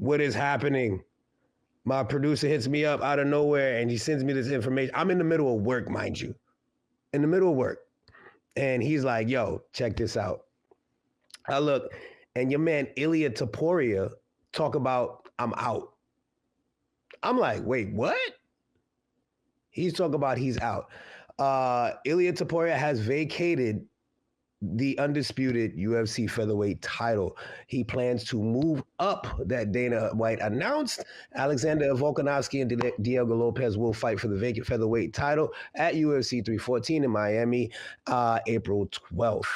What is happening? My producer hits me up out of nowhere and he sends me this information. I'm in the middle of work, mind you. In the middle of work. And he's like, yo, check this out. I look, and your man Ilia Topuria talk about I'm out. I'm like, wait, what? He's talking about he's out. Ilia Topuria has vacated the undisputed UFC Featherweight title. He plans to move up that Dana White announced. Alexander Volkanovski and Diego Lopez will fight for the vacant featherweight title at UFC 314 in Miami, April 12th.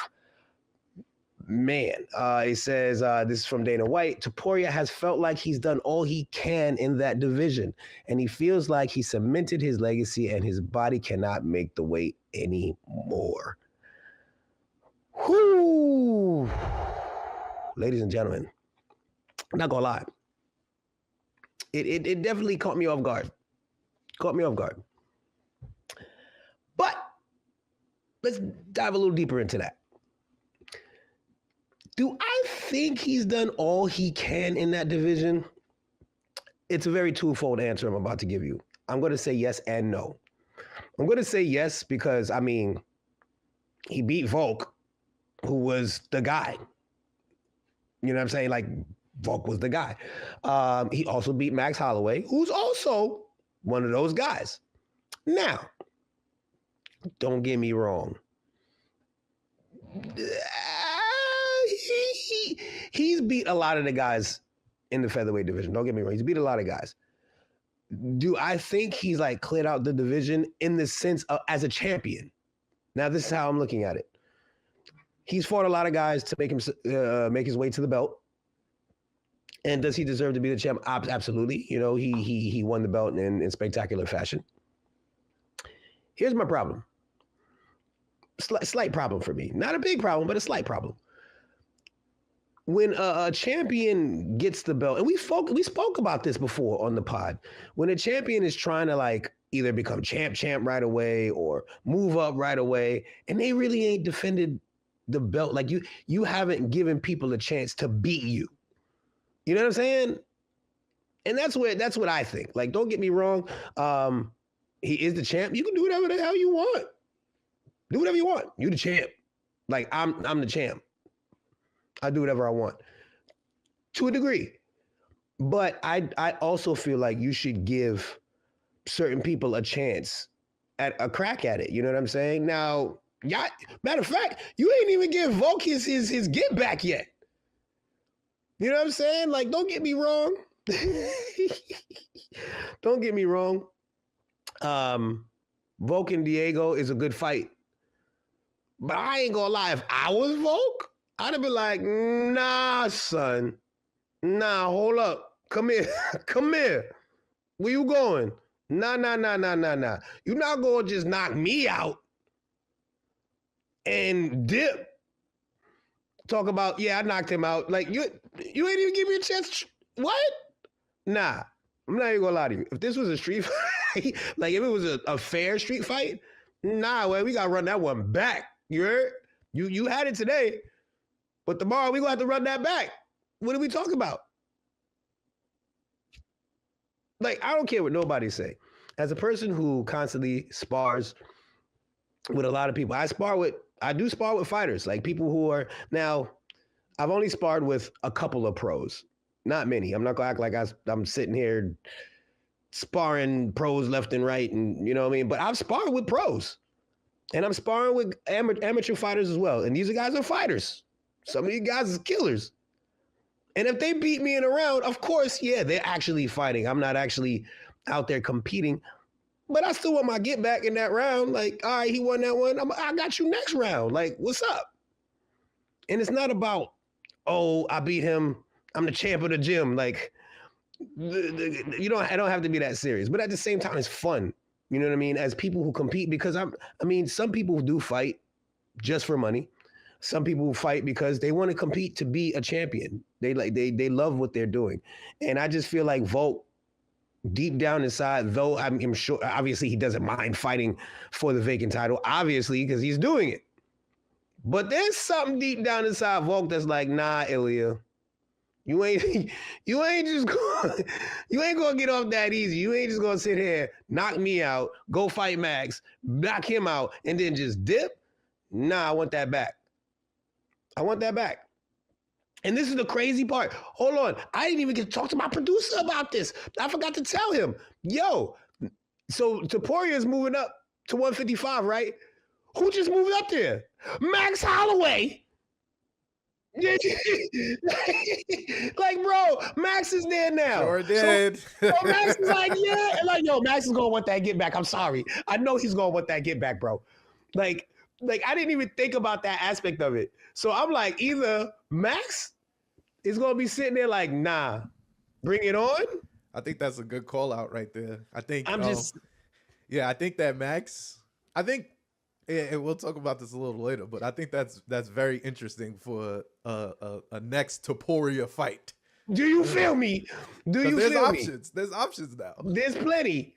Man, it says, this is from Dana White, Topuria has felt like he's done all he can in that division, and he feels like he cemented his legacy and his body cannot make the weight anymore. Whoo! Ladies and gentlemen, I'm not gonna lie. It definitely caught me off guard. But let's dive a little deeper into that. Do I think he's done all he can in that division? It's a very twofold answer I'm about to give you. I'm going to say yes and no. I'm going to say yes because, I mean, he beat Volk, who was the guy. You know what I'm saying? Like, Volk was the guy. He also beat Max Holloway, who's also one of those guys. Now, don't get me wrong. He's beat a lot of the guys in the featherweight division. Don't get me wrong. He's beat a lot of guys. Do I think he's like cleared out the division in the sense of as a champion? Now, this is how I'm looking at it. He's fought a lot of guys to make him make his way to the belt. And does he deserve to be the champ? Absolutely. You know, he won the belt in spectacular fashion. Here's my problem. Slight problem for me. Not a big problem, but a slight problem. When a champion gets the belt, and we spoke about this before on the pod, when a champion is trying to like either become champ right away or move up right away, and they really ain't defended the belt, like you haven't given people a chance to beat you. You know what I'm saying? And that's what I think. Like, don't get me wrong. He is the champ. You can do whatever the hell you want. Do whatever you want. You the champ. Like, I'm the champ. I do whatever I want to a degree. But I also feel like you should give certain people a chance at a crack at it. You know what I'm saying? Now, matter of fact, you ain't even give Volk his get back yet. You know what I'm saying? Like, don't get me wrong. Don't get me wrong. Volk and Diego is a good fight. But I ain't gonna lie, if I was Volk, I'd have been like, nah, son. Nah, hold up. Come here. Come here. Where you going? Nah. You're not going to just knock me out and dip. Talk about, yeah, I knocked him out. Like, you ain't even give me a chance. What? Nah. I'm not even going to lie to you. If this was a street fight, like if it was a fair street fight, nah, well, we got to run that one back. You heard? You had it today. But tomorrow we're going to have to run that back. What do we talk about? Like, I don't care what nobody say. As a person who constantly spars with a lot of people, I do spar with fighters, like people who are, now, I've only sparred with a couple of pros. Not many. I'm not going to act like I'm sitting here sparring pros left and right, and you know what I mean? But I've sparred with pros. And I'm sparring with amateur fighters as well. And these guys are fighters. Some of these guys are killers. And if they beat me in a round, of course, yeah, they're actually fighting. I'm not actually out there competing. But I still want my get back in that round. Like, all right, he won that one. I got you next round. Like, what's up? And it's not about, oh, I beat him. I'm the champ of the gym. Like, I don't have to be that serious. But at the same time, it's fun. You know what I mean? As people who compete, because some people do fight just for money. Some people fight because they want to compete to be a champion. They love what they're doing. And I just feel like Volk, deep down inside, though I'm sure, obviously he doesn't mind fighting for the vacant title, obviously, because he's doing it. But there's something deep down inside Volk that's like, nah, Illia, You ain't you ain't just going you ain't gonna get off that easy. You ain't just gonna sit here, knock me out, go fight Max, knock him out, and then just dip. Nah, I want that back. I want that back. And this is the crazy part. Hold on. I didn't even get to talk to my producer about this. I forgot to tell him. Yo, so Topuria is moving up to 155, right? Who just moved up there? Max Holloway. Like, bro, Max is there now. Sure did. So Max is like, yeah. And like, yo, Max is going to want that get back. I'm sorry. I know he's going to want that get back, bro. Like, I didn't even think about that aspect of it. So I'm like, either Max is going to be sitting there like, nah, bring it on. I think that's a good call out right there. I think I think that Max, and we'll talk about this a little later, but I think that's very interesting for a next Topuria fight. Do you feel me? There's options. There's options now. There's plenty.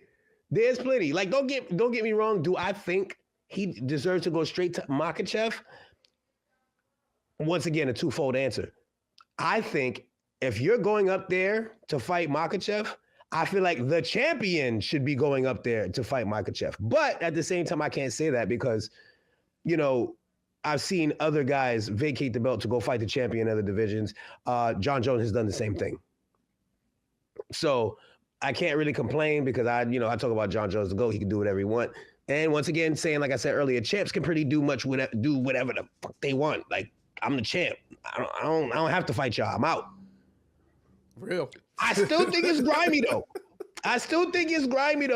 Like, don't get me wrong. Do I think he deserves to go straight to Makhachev? Once again, a twofold answer. I think if you're going up there to fight Makhachev, I feel like the champion should be going up there to fight Makhachev. But at the same time, I can't say that because, you know, I've seen other guys vacate the belt to go fight the champion in other divisions. Jon Jones has done the same thing. So I can't really complain because I talk about Jon Jones to go. He can do whatever he wants. And once again, saying, like I said earlier, champs can do whatever the fuck they want. Like, I'm the champ. I don't have to fight y'all. I'm out. Real. I still think it's grimy though.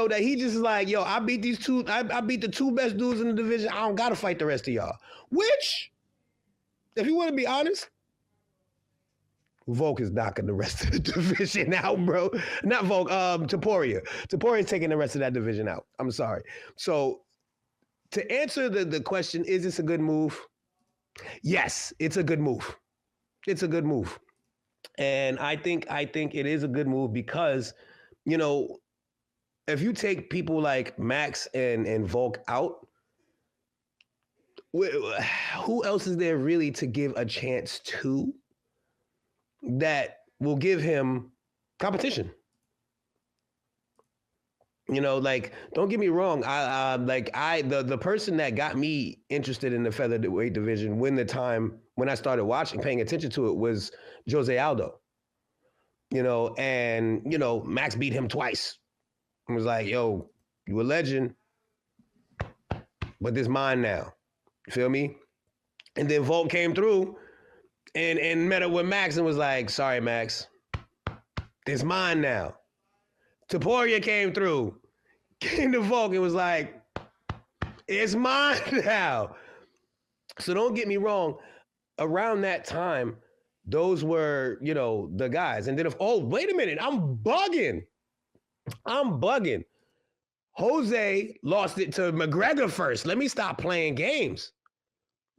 That he just is like, yo, I beat these two. I beat the two best dudes in the division. I don't gotta fight the rest of y'all. Which, if you want to be honest, Volk is knocking the rest of the division out, bro. Not Volk. Topuria. Topuria's taking the rest of that division out. I'm sorry. So, to answer the question, is this a good move? Yes, it's a good move. It's a good move. And I think it is a good move because, you know, if you take people like Max and Volk out, who else is there really to give a chance to that will give him competition? You know, like, don't get me wrong. The person that got me interested in the featherweight division when I started paying attention to it was Jose Aldo. You know, and, you know, Max beat him twice. I was like, yo, you a legend, but this mine now. You feel me? And then Volk came through and met up with Max and was like, sorry, Max, this mine now. Topuria came to Volk and was like, it's mine now. So don't get me wrong. Around that time, those were, you know, the guys. And then wait a minute, I'm bugging. Jose lost it to McGregor first. Let me stop playing games.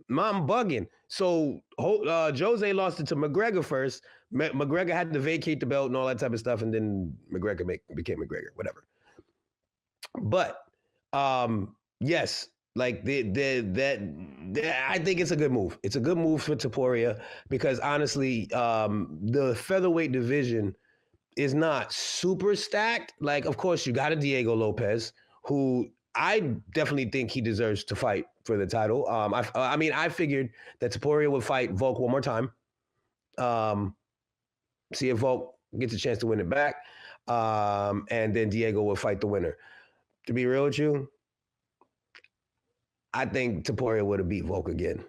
I'm bugging. So Jose lost it to McGregor first. McGregor had to vacate the belt and all that type of stuff, and then McGregor became McGregor, whatever. But yes, like I think it's a good move. It's a good move for Topuria because honestly, the featherweight division is not super stacked. Like, of course, you got a Diego Lopez, who I definitely think he deserves to fight for the title. I figured that Topuria would fight Volk one more time. See if Volk gets a chance to win it back. And then Diego will fight the winner. To be real with you, I think Topuria would have beat Volk again.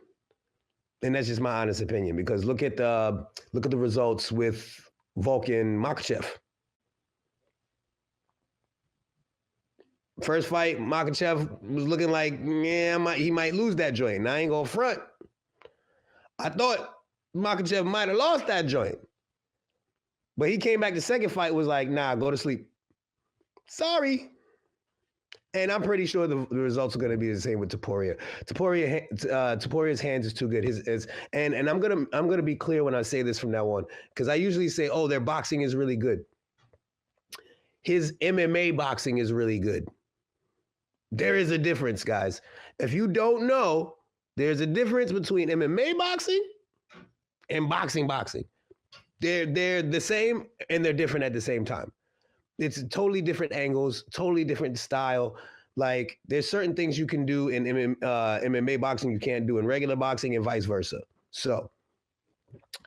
And that's just my honest opinion because look at the results with Volk and Makhachev. First fight, Makhachev was looking like, he might lose that joint. And I ain't gonna front. I thought Makhachev might have lost that joint. But he came back the second fight, was like, nah, go to sleep. Sorry. And I'm pretty sure the results are going to be the same with Topuria. Topuria's hands is too good. And I'm gonna be clear when I say this from now on, because I usually say, oh, their boxing is really good. His MMA boxing is really good. There is a difference, guys. If you don't know, there's a difference between MMA boxing and boxing. they're the same and they're different at the same time. It's totally different angles, totally different style. Like there's certain things you can do in MMA boxing you can't do in regular boxing and vice versa. So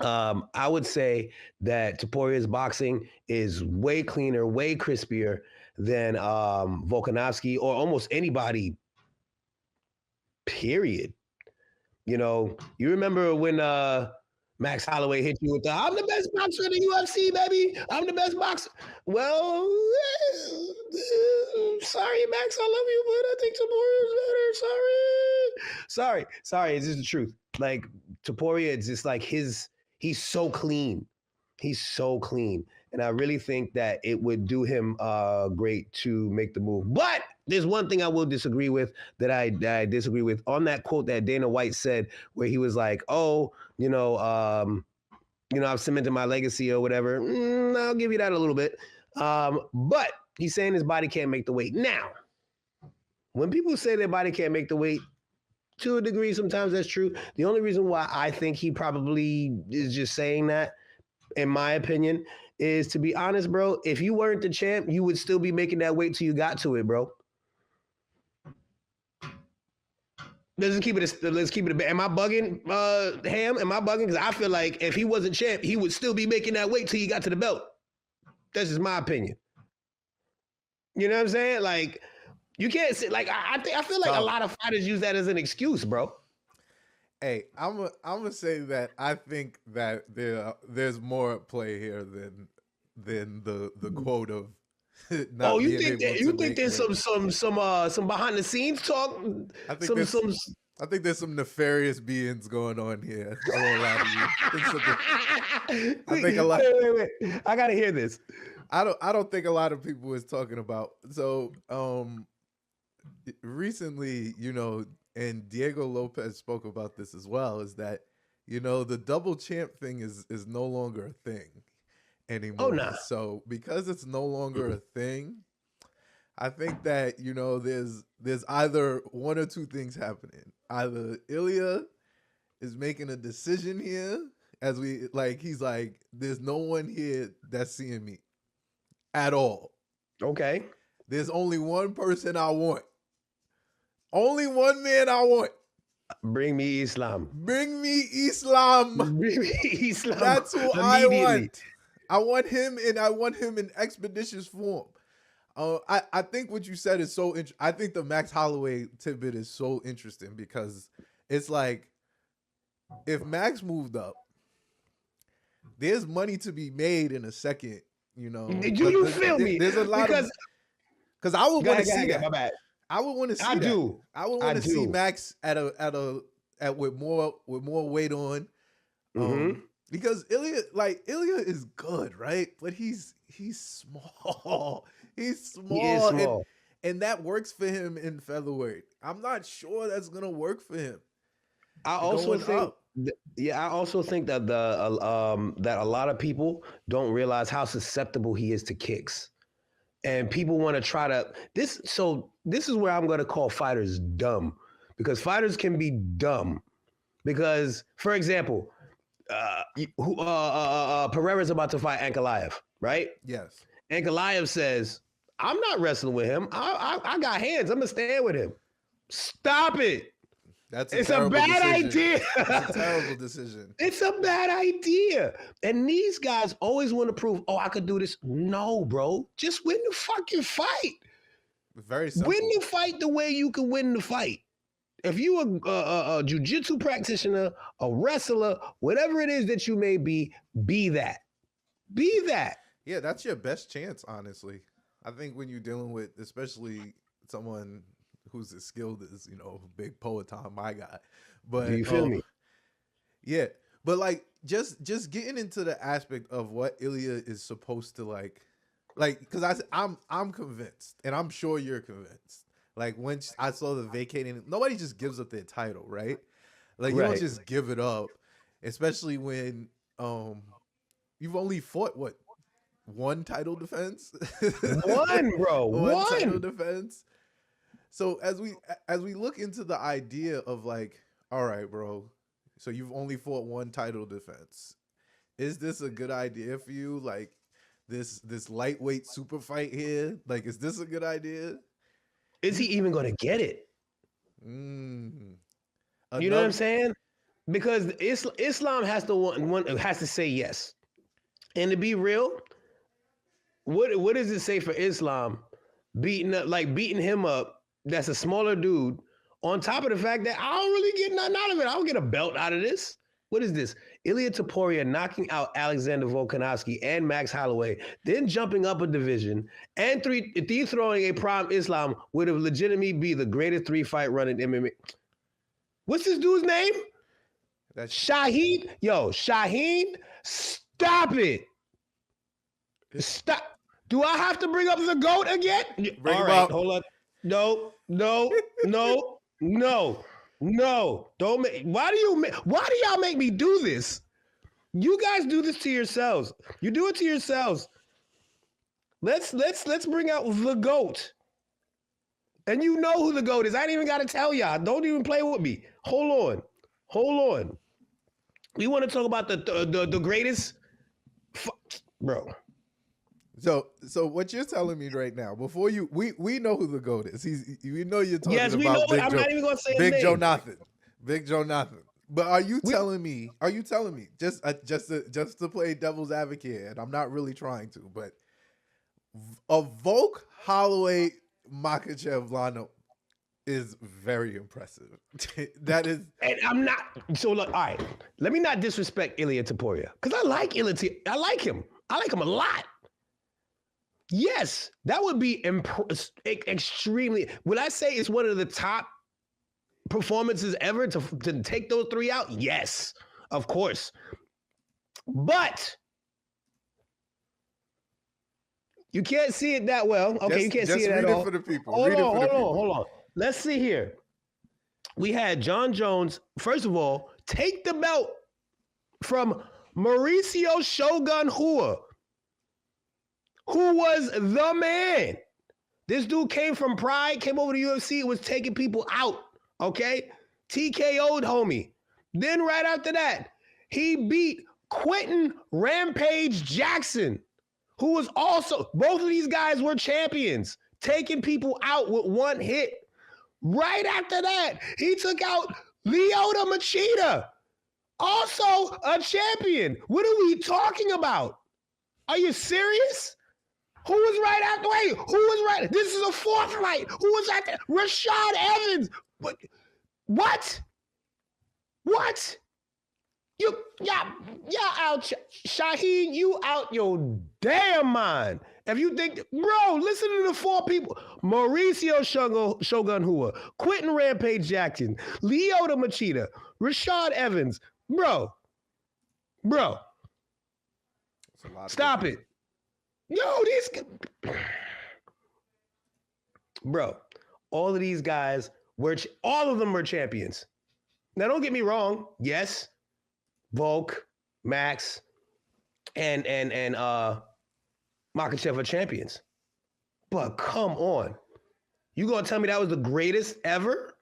I would say that Topuria's boxing is way cleaner, way crispier than Volkanovski or almost anybody, period. You know, you remember when Max Holloway hit you with the "I'm the best boxer in the UFC, baby. I'm the best boxer." Well, sorry, Max, I love you, but I think Topuria is better. Sorry. It's just the truth. Like Topuria, it's just like he's so clean. He's so clean. And I really think that it would do him great to make the move. But there's one thing I will disagree with that I disagree with on that quote that Dana White said, where he was like, "Oh, I've cemented my legacy or whatever." I'll give you that a little bit. But he's saying his body can't make the weight. Now, when people say their body can't make the weight, to a degree, sometimes that's true. The only reason why I think he probably is just saying that, in my opinion, is, to be honest, bro, if you weren't the champ, you would still be making that weight till you got to it, bro. Let's keep it. Am I bugging, Ham? Am I bugging? Because I feel like if he wasn't champ, he would still be making that weight till he got to the belt. That's just my opinion. You know what I'm saying? Like, you can't say, like, I feel like a lot of fighters use that as an excuse, bro. Hey, I'm gonna say that I think that there's more at play here than the quote of. You think there's some behind the scenes talk? I think there's some nefarious beings going on here. I won't lie to you. I think a lot. Wait. I gotta hear this. I don't think a lot of people is talking about. So recently, and Diego Lopez spoke about this as well, is that the double champ thing is no longer a thing anymore. Oh, nah. So because it's no longer a thing, I think that there's either one or two things happening. Either Illia is making a decision here, he's like, there's no one here that's seeing me at all. Okay. There's only one person I want. Only one man I want. Bring me Islam. Bring me Islam. Bring me Islam. That's who I want. I want him, and I want him in expeditious form. I think what you said is so interesting. I think the Max Holloway tidbit is so interesting because it's like, if Max moved up, there's money to be made in a second. Did you feel me? There's a lot because I would want to see that. My bad. I would want to see. I do. I would want to see Max with more weight on. Because Illia is good, right? But he's small. He's small. He is small. And that works for him in featherweight. I'm not sure that's gonna work for him. I also think that that a lot of people don't realize how susceptible he is to kicks. And people want to try to this is where I'm going to call fighters dumb, because fighters can be dumb. Because, for example, Pereira's about to fight Ankalaev, right? Yes. Ankalaev says, "I'm not wrestling with him. I got hands. I'm gonna stand with him." Stop it. It's a bad idea. It's a terrible decision. It's a bad idea. And these guys always want to prove, "Oh, I could do this." No, bro. Just win the fucking fight. Very simple. Win the fight the way you can win the fight. If you a jiu-jitsu practitioner, a wrestler, whatever it is that you may be that. Be that. Yeah, that's your best chance, honestly. I think when you're dealing with, especially someone who's as skilled as, Big Poetan, my guy. But do you feel me? Yeah. But like just getting into the aspect of what Illia is supposed to like because I'm convinced, and I'm sure you're convinced. Like when I saw the vacating, nobody just gives up their title, right? Like you don't just give it up, especially when you've only fought one title defense? One, bro. One title defense. So as we look into the idea of like, all right, bro, so you've only fought one title defense. is this a good idea for you? Like this lightweight super fight here? Like, is this a good idea? Is he even going to get it? Mm. You know what I'm saying? Because Islam has to has to say yes. And to be real, what does it say for Islam beating him up? That's a smaller dude. On top of the fact that I don't really get nothing out of it. I don't get a belt out of this. What is this? Ilia Topuria knocking out Alexander Volkanovski and Max Holloway, then jumping up a division, and throwing a prime Islam would have legitimately be the greatest 3-fight run in MMA. What's this dude's name? That's Shaheen. Yo, Shaheen, stop it. Stop. Do I have to bring up the GOAT again? Bring All right, hold on. No. Don't make. Why do y'all make me do this? You guys do this to yourselves. You do it to yourselves. Let's bring out the GOAT. And you know who the GOAT is. I ain't even got to tell y'all. Don't even play with me. Hold on. We want to talk about the greatest, bro. So what you're telling me right now, before we know who the GOAT is. We know you're talking about. Yes, we know. I'm not even gonna say his name. Big Joe Nathan. But are you telling me just to play devil's advocate, and I'm not really trying to, but a Volk Holloway Makhachev lineup is very impressive. That is, and I'm not. So look, all right. Let me not disrespect Ilia Topuria because I like Ilia. I like him. I like him a lot. Yes, that would be extremely. Would I say it's one of the top performances ever to take those 3 out? Yes, of course. But you can't see it that well. Okay, you can't see it at all. For the people. Hold on. Let's see here. We had Jon Jones, first of all, take the belt from Mauricio Shogun Rua, who was the man. This dude came from Pride, came over to UFC, was taking people out, okay? TKO'd homie. Then right after that, he beat Quentin Rampage Jackson, who was also, both of these guys were champions, taking people out with one hit. Right after that, he took out Lyoto Machida, also a champion. What are we talking about? Are you serious? Who was right after? Wait, who was right? This is a 4th fight. Who was after? Rashad Evans. What? You out, Shaheen, you out your damn mind. If you think, bro, listen to the 4 people. Mauricio Shogun Rua, Quentin Rampage Jackson, Lyoto Machida, Rashad Evans. Bro. Stop it. Yo, bro, all of these guys all of them were champions. Now, don't get me wrong. Yes, Volk, Max, and Makhachev are champions. But come on. You gonna tell me that was the greatest ever?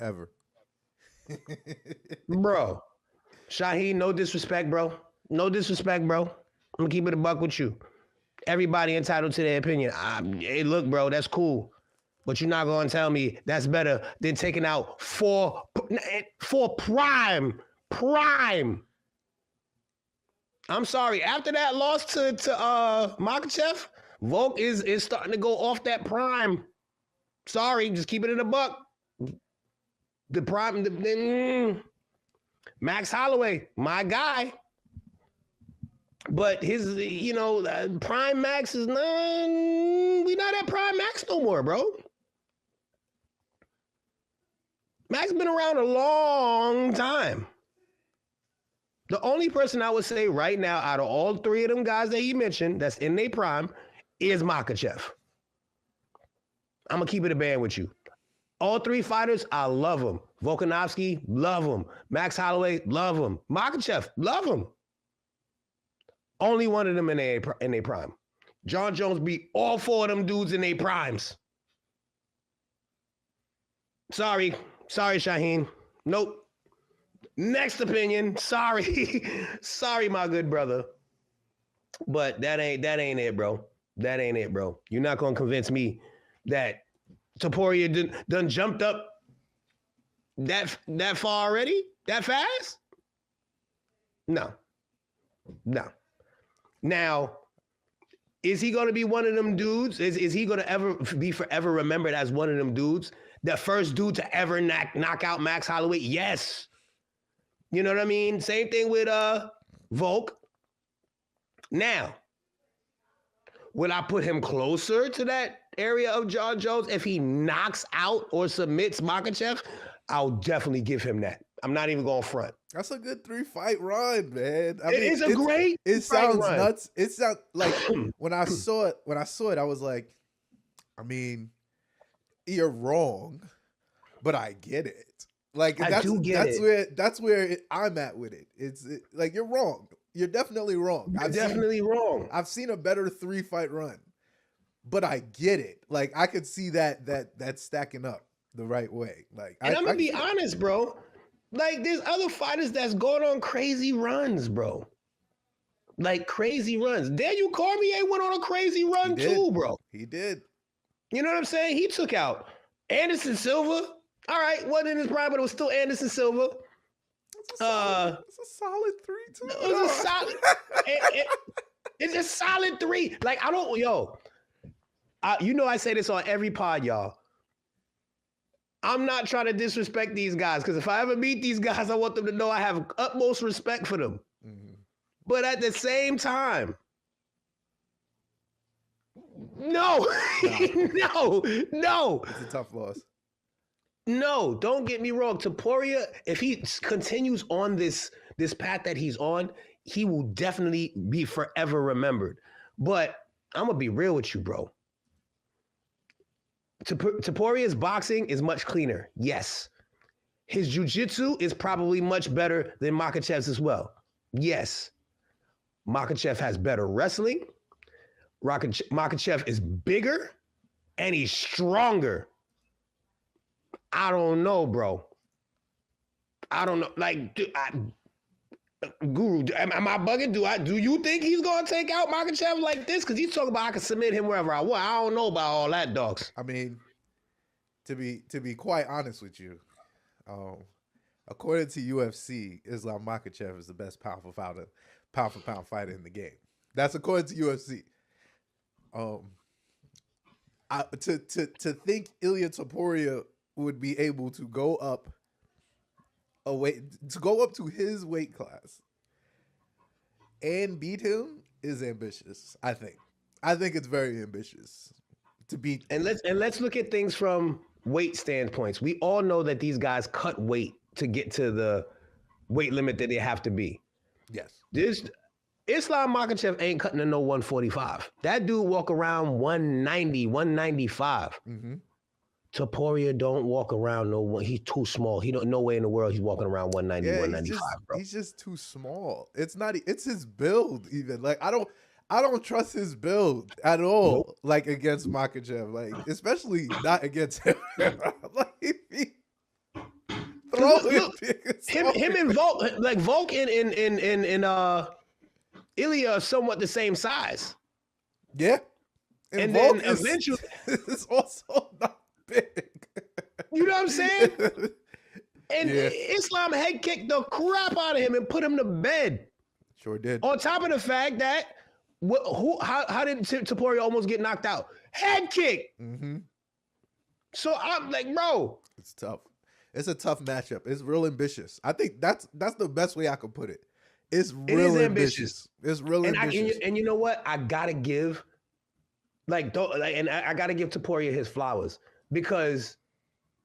Ever. Bro. Shaheen, no disrespect, bro. No disrespect, bro. I'm gonna keep it a buck with you. Everybody entitled to their opinion. Hey, look, bro, that's cool. But you're not gonna tell me that's better than taking out 4 prime. I'm sorry. After that loss to Makhachev, Volk is starting to go off that prime. Sorry, just keep it in a buck. The prime, Max Holloway, my guy. But his, prime Max is we not at prime Max no more, bro. Max been around a long time. The only person I would say right now out of all 3 of them guys that he mentioned that's in their prime is Makhachev. I'm going to keep it a band with you. All 3 fighters, I love them. Volkanovski, love him. Max Holloway, love him. Makhachev, love him. Only one of them in their prime. Jon Jones beat all 4 of them dudes in their primes. Sorry, Shaheen. Nope. Next opinion. Sorry. Sorry, my good brother. But that ain't it, bro. That ain't it, bro. You're not gonna convince me that Topuria done jumped up that far already? That fast? No. Now, is he gonna be one of them dudes? Is he gonna ever be forever remembered as one of them dudes? The first dude to ever knock out Max Holloway? Yes. You know what I mean? Same thing with Volk. Now, would I put him closer to that area of Jon Jones if he knocks out or submits Makhachev? I'll definitely give him that. I'm not even going front. That's a good 3-fight run, man. It sounds nuts. It sounds like when I saw it, I was like, I mean, you're wrong, but I get it. Like that's where I'm at with it. It's like you're wrong. You're definitely wrong. Wrong. I've seen a better 3-fight run, but I get it. Like I could see that stacking up the right way. Like, and I'm gonna be honest, bro. Like there's other fighters that's going on crazy runs, bro. Like crazy runs. Daniel Cormier went on a crazy run too, bro. He did. You know what I'm saying? He took out Anderson Silva. All right, wasn't in his prime, but it was still Anderson Silva. It's a solid 3 too. It was a solid. It's a solid 3. Like I don't, you know I say this on every pod, y'all. I'm not trying to disrespect these guys because if I ever meet these guys, I want them to know I have utmost respect for them. Mm-hmm. But at the same time, no. No. It's a tough loss. No, don't get me wrong. Topuria, if he continues on this path that he's on, he will definitely be forever remembered. But I'm going to be real with you, bro. Topuria's boxing is much cleaner. Yes. His jiu-jitsu is probably much better than Makhachev's as well. Yes. Makhachev has better wrestling. Makhachev is bigger and he's stronger. I don't know, bro. I don't know. Like, Guru, am I bugging? Do you think he's gonna take out Makhachev like this? Because he's talking about I can submit him wherever I want. I don't know about all that, dogs. I mean, to be quite honest with you, according to UFC, Islam Makhachev is the best pound for pound fighter in the game. That's according to UFC. To think Ilia Topuria would be able to go up to his weight class and beat him is ambitious. I think it's very ambitious to beat. And let's look at things from weight standpoints. We all know that these guys cut weight to get to the weight limit that they have to be. Yes. This Islam Makhachev ain't cutting to no 145. That dude walk around 190, 195. Mm-hmm. Topuria don't walk around he's too small. He don't no way in the world he's walking around 190, 195, bro. He's just too small. It's his build even. Like I don't trust his build at all. Nope. Like against Makhachev, like especially not against him. Like him and Volk, like Volk and Illia are somewhat the same size. Yeah. And Volk then eventually is also not big. You know what I'm saying? And Islam head kicked the crap out of him and put him to bed. Sure did. On top of the fact that how did Topuria almost get knocked out? Head kick. Mm-hmm. So I'm like, bro, it's tough. It's a tough matchup. It's real ambitious. I think that's the best way I could put it. It's real ambitious. It's real ambitious. And you know what? I gotta give, I gotta give Topuria his flowers because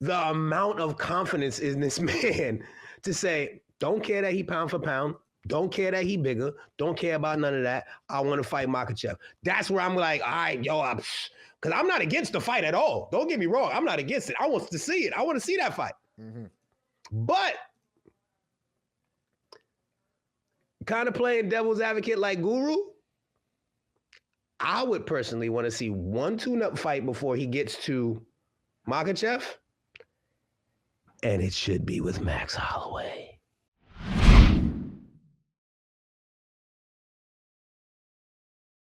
the amount of confidence in this man to say, don't care that he pound for pound, don't care that he bigger, don't care about none of that. I want to fight Makhachev. That's where I'm like, all right, because I'm not against the fight at all. Don't get me wrong. I'm not against it. I want to see it. I want to see that fight. Mm-hmm. But kind of playing devil's advocate like Guru, I would personally want to see one tune-up fight before he gets to Makhachev, and it should be with Max Holloway.